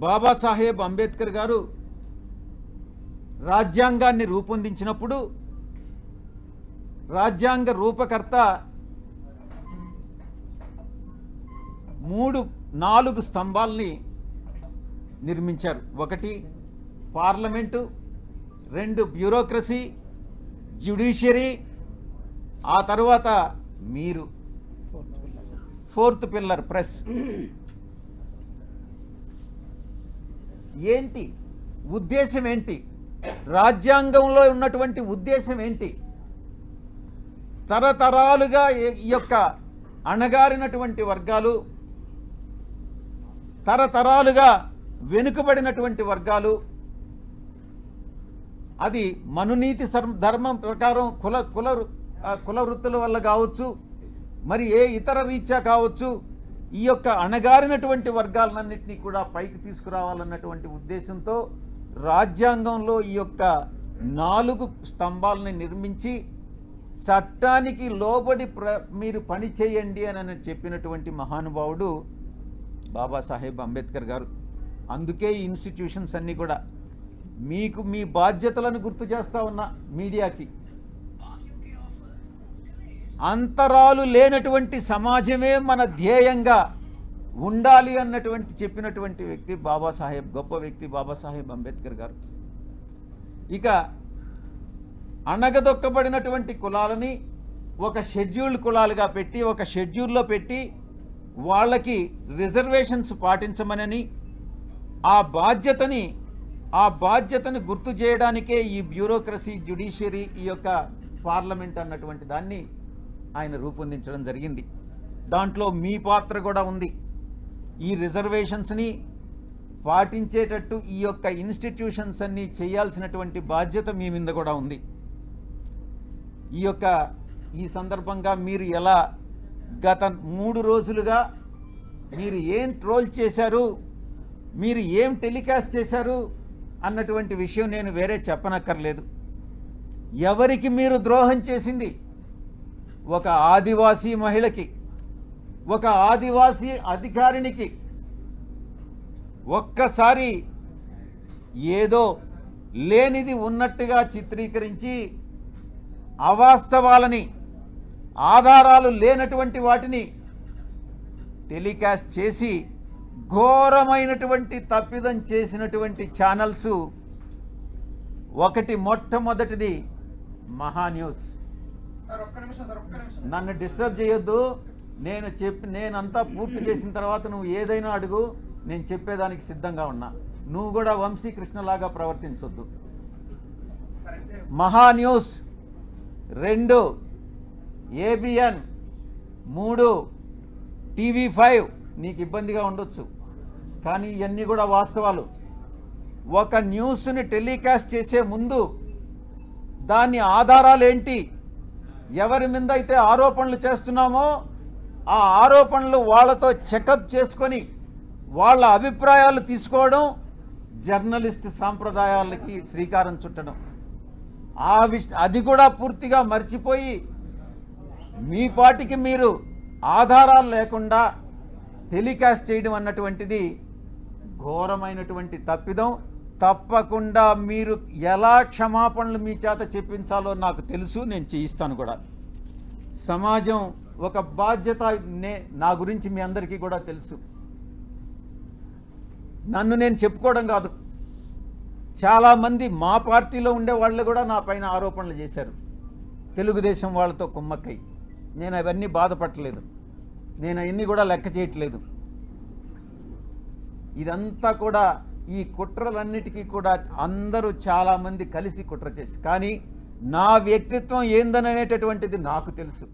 బాబాసాహెబ్ అంబేద్కర్ గారు రాజ్యాంగాన్ని రూపొందించినప్పుడు రాజ్యాంగ రూపకర్త 4 స్తంభాల్ని నిర్మించారు. 1 పార్లమెంటు, 2 బ్యూరోక్రసీ, జ్యుడిషియరీ, ఆ తర్వాత మీరు 4th పిల్లర్ ప్రెస్. ఏంటి ఉద్దేశం? ఏంటి రాజ్యాంగంలో ఉన్నటువంటి ఉద్దేశం? ఏంటి? తరతరాలుగా ఈ యొక్క అణగారినటువంటి వర్గాలు, తరతరాలుగా వెనుకబడినటువంటి వర్గాలు, అది మనునీతి ధర్మం ప్రకారం కుల వృత్తుల వల్ల కావచ్చు, మరి ఏ ఇతర రీత్యా కావచ్చు, ఈ యొక్క అణగారినటువంటి వర్గాలన్నింటినీ కూడా పైకి తీసుకురావాలన్నటువంటి ఉద్దేశంతో రాజ్యాంగంలో ఈ యొక్క 4 స్తంభాలని నిర్మించి చట్టానికి లోబడి మీరు పని చేయండి అని చెప్పినటువంటి మహానుభావుడు బాబాసాహెబ్ అంబేద్కర్ గారు. అందుకే ఈ ఇన్స్టిట్యూషన్స్ అన్నీ కూడా మీకు మీ బాధ్యతలను గుర్తు చేస్తా ఉన్నా. మీడియాకి అంతరాలు లేనటువంటి సమాజమే మన ధ్యేయంగా ఉండాలి అన్నటువంటి చెప్పినటువంటి వ్యక్తి బాబాసాహెబ్, గొప్ప వ్యక్తి బాబాసాహెబ్ అంబేద్కర్ గారు. ఇక అణగదొక్కబడినటువంటి కులాలని ఒక షెడ్యూల్డ్ కులాలుగా పెట్టి, ఒక షెడ్యూల్లో పెట్టి వాళ్ళకి రిజర్వేషన్స్ పాటించమనని, ఆ బాధ్యతని గుర్తు చేయడానికే ఈ బ్యూరోక్రసీ, జ్యుడిషియరీ, ఈ యొక్క పార్లమెంట్ అన్నటువంటి దాన్ని ఆయన రూపొందించడం జరిగింది. దాంట్లో మీ పాత్ర కూడా ఉంది. ఈ రిజర్వేషన్స్ని పాటించేటట్టు ఈ యొక్క ఇన్స్టిట్యూషన్స్ అన్నీ చేయాల్సినటువంటి బాధ్యత మీ మీద కూడా ఉంది. ఈ సందర్భంగా మీరు ఎలా గత 3 రోజులుగా మీరు ఏం ట్రోల్ చేశారు, మీరు ఏం టెలికాస్ట్ చేశారు అన్నటువంటి విషయం నేను వేరే చెప్పనక్కర్లేదు. ఎవరికి మీరు ద్రోహం చేసింది? ఒక ఆదివాసీ మహిళకి, ఒక ఆదివాసీ అధికారినికి ఒక్కసారి ఏదో లేనిది ఉన్నట్టుగా చిత్రీకరించి అవాస్తవాలని, ఆధారాలు లేనటువంటి వాటిని టెలికాస్ట్ చేసి ఘోరమైనటువంటి తప్పిదం చేసినటువంటి ఛానల్స్ మొట్టమొదటిది మహాన్యూస్. నన్ను డిస్టర్బ్ చేయొద్దు. నేనంతా పూర్తి చేసిన తర్వాత నువ్వు ఏదైనా అడుగు, నేను చెప్పేదానికి సిద్ధంగా ఉన్నా. నువ్వు కూడా వంశీకృష్ణలాగా ప్రవర్తించొద్దు. మహాన్యూస్ 2, ABN 3, TV5 నీకు ఇబ్బందిగా ఉండొచ్చు, కానీ ఇవన్నీ కూడా వాస్తవాలు. ఒక న్యూస్ని టెలికాస్ట్ చేసే ముందు దాని ఆధారాలు ఏంటి, ఎవరి మీద అయితే ఆరోపణలు చేస్తున్నామో ఆ ఆరోపణలు వాళ్ళతో చెకప్ చేసుకొని వాళ్ళ అభిప్రాయాలు తీసుకోవడం జర్నలిస్ట్ సాంప్రదాయాలకి శ్రీకారం చుట్టడం. అది కూడా పూర్తిగా మర్చిపోయి మీ పాటికి మీరు ఆధారాలు లేకుండా టెలికాస్ట్ చేయడం అన్నటువంటిది ఘోరమైనటువంటి తప్పిదం. తప్పకుండా మీరు ఎలా క్షమాపణలు మీ చేత చెప్పించాలో నాకు తెలుసు, నేను చేయిస్తాను కూడా. సమాజం ఒక బాధ్యత, నా గురించి మీ అందరికీ కూడా తెలుసు. నన్ను నేను చెప్పుకోవడం కాదు, చాలామంది మా పార్టీలో ఉండే వాళ్ళు కూడా నా పైన ఆరోపణలు చేశారు, తెలుగుదేశం వాళ్ళతో కుమ్మక్కై. నేను అవన్నీ బాధపడలేదు, నేను అవన్నీ కూడా లెక్క చేయట్లేదు. ఇదంతా కూడా ఈ కుట్రలన్నిటికీ కూడా అందరూ చాలామంది కలిసి కుట్ర చేసి, కానీ నా వ్యక్తిత్వం ఏందనేటటువంటిది నాకు తెలుసు.